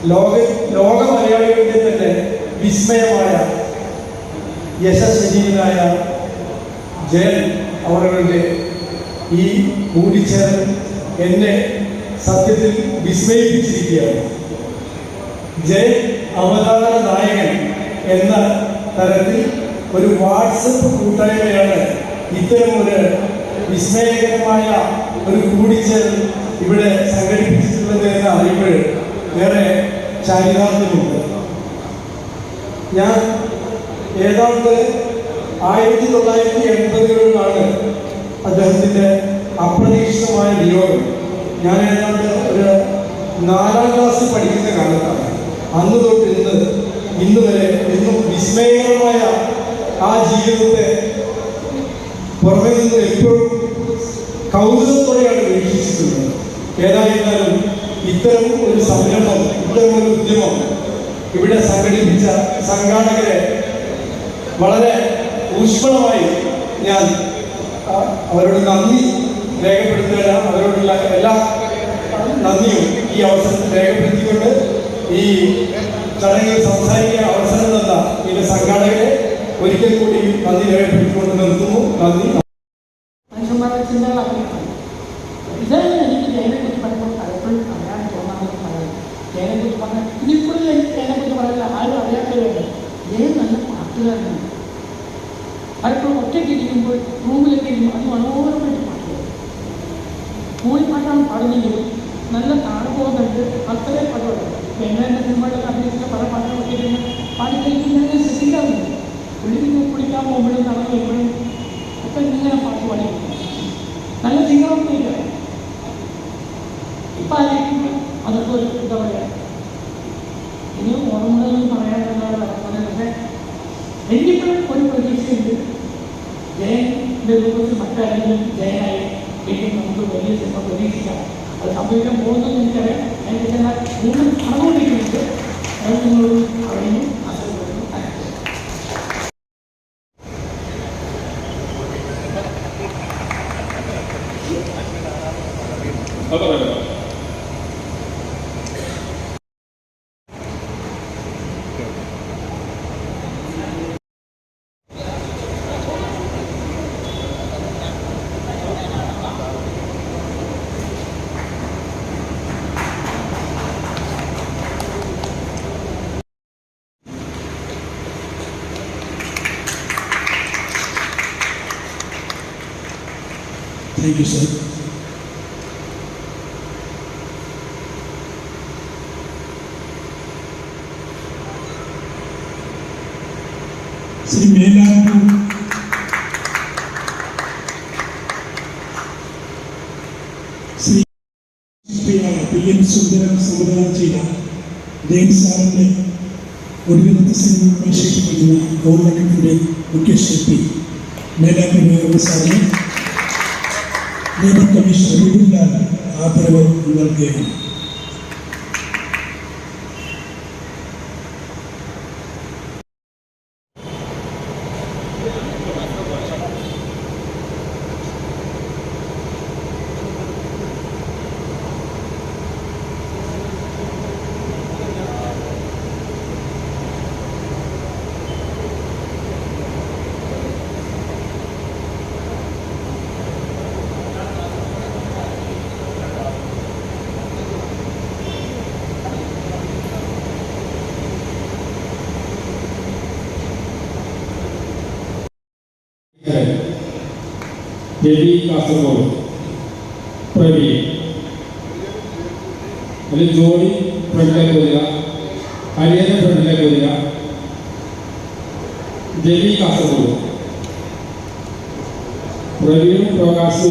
ലോക മലയാളികളുടെ തന്നെ വിസ്മയമായ യശസ്വീനായ ജയൻ അവരുടെ ഈ കൂടിച്ചേരൽ എന്നെ സത്യത്തിൽ വിസ്മയിപ്പിച്ചിരിക്കുകയാണ്. ജയൻ അവതാര നായകൻ എന്ന തരത്തിൽ ഒരു വാട്സപ്പ് കൂട്ടായ്മയാണ് ഇത്തരം ഒരു വിസ്മയകരമായ ഒരു കൂടിച്ചേരൽ ഇവിടെ സംഘടിപ്പിച്ചിട്ടുള്ളത് എന്ന് അറിയുമ്പോൾ വേറെ ചാരിതാർത്ഥ്യമുണ്ട്. ഞാൻ ഏതാണ്ട് 1980-കളിലാണ് അദ്ദേഹത്തിൻ്റെ അപ്രതീക്ഷിതമായ വിയോഗം. ഞാൻ ഏതാണ്ട് ഒരു 4ാം ക്ലാസ്സിൽ പഠിക്കുന്ന കാലത്താണ്. അന്ന് തൊട്ട് ഇന്ന് വരെ ഇന്നും വിസ്മയകരമായ ആ ജീവിതത്തെ പുറമെ നിന്ന് എപ്പോഴും കൗതുകത്തോടെയാണ് വീക്ഷിച്ചിട്ടുള്ളത്. ഏതായിരുന്നാലും ഇത്തരം ഒരു സംരംഭം, ഇത്തരം ഒരു ഉദ്യമം ഇവിടെ സംഘടിപ്പിച്ച സംഘാടകരെ വളരെ ഊഷ്മളമായി ഞാൻ അവരോട് നന്ദി രേഖപ്പെടുത്തുകയാണ്. അവരോടുള്ള എല്ലാ നന്ദിയും ഈ അവസരത്തിൽ രേഖപ്പെടുത്തിക്കൊണ്ട് ഈ ചടങ്ങിൽ സംസാരിക്കാൻ അവസരം തന്ന ഇതിന്റെ സംഘാടകരെ ഒരിക്കൽ കൂടി നന്ദി രേഖപ്പെടുത്തിക്കൊണ്ട് നിർത്തുന്നു. നന്ദി. മനുഷ്യന്മാരുടെ ചിന്തകളാണ് ഇതാണ് എനിക്ക് ജയനെക്കുറിച്ച് പറയുമ്പോൾ പലപ്പോഴും പറയാൻ തോന്നാമെന്ന് പറയാം. ജയനെക്കുറിച്ച് പറഞ്ഞാൽ ഇനിയിപ്പോഴും എനിക്ക് ജയനെക്കുറിച്ച് പറയില്ല, ആരും അറിയാത്തവരുണ്ട്. ജയൻ നല്ല പാട്ടുകാരനാണ്. പലപ്പോഴും ഒറ്റയ്ക്ക് ഇരിക്കുമ്പോൾ റൂമിലൊക്കെ ഇരിക്കും അതിമനോഹരമായിട്ട് പാട്ടുകൾ മൂളിപ്പാട്ടാണ് പാടുന്നെങ്കിലും നല്ല താഴ്പോകുന്നുണ്ട്. അത്രയും പാട്ടുകളുണ്ട്. വെങ്ങാൻ്റെ സിനിമകളിലൊക്കെ അഭിനയിച്ച പല പാട്ടുകളൊക്കെ ഇരുന്ന് പാടിക്കഴിഞ്ഞാൽ ഞാൻ ശ്രദ്ധിക്കാറുണ്ട്. കുളിക്കാൻ പോകുമ്പോഴും നടന്നു വരുമ്പോഴും ഒക്കെ ഇങ്ങനെ പാട്ട് പാടി നല്ല സിംഗറൊക്കെ ഇല്ല. ഇപ്പം ആയിരിക്കും അതൊക്കെ ഒരു എന്താ പറയുക, ഇനി ഓർമ്മകളിൽ പറയാനുള്ള പക്ഷേ എനിക്കിപ്പോഴും ഒരു പ്രതീക്ഷയുണ്ട്. ജയൻ്റെ രൂപത്തിൽ മറ്റാരെങ്കിലും ജയനായി വീണ്ടും നമുക്ക് വലിയ സിനിമ പ്രതീക്ഷിക്കാം. അത് സംഭവിക്കാൻ പോകുന്നതെന്ന് എനിക്കറിയാം. എനിക്ക് എന്നാൽ നിങ്ങൾ നടന്നുകൊണ്ടിരിക്കുന്നുണ്ട്. അത് നിങ്ങളോട് പറയുന്നു, ആശയപ്പെടുന്നു. Thank you, sir. Shri Melattur Shri PM സുന്ദരം സംവിധാനം ചെയ്ത ജയൻ സാറിൻ്റെ ഒരുവിധത്തെ സിനിമ വിശേഷിപ്പിക്കുന്ന ഗവൺമെൻറ്റിൻ്റെ മുഖ്യ ശില്പി മേലാറ്റൂർ സാറിന് നിയമ കമ്മീഷണർ വിപുലാൽ ആദരവ് നൽകുകയാണ്. രവി കാസർഗോഡ്, പ്രവീൺ അതിൽ ജോഡി ഫ്രണ്ടിലേക്ക് വരിക, ഹരിയന ഫ്രണ്ടിലേക്ക് വരിക. രവി കാസർഗോഡ്, പ്രവീൺ പ്രകാശ്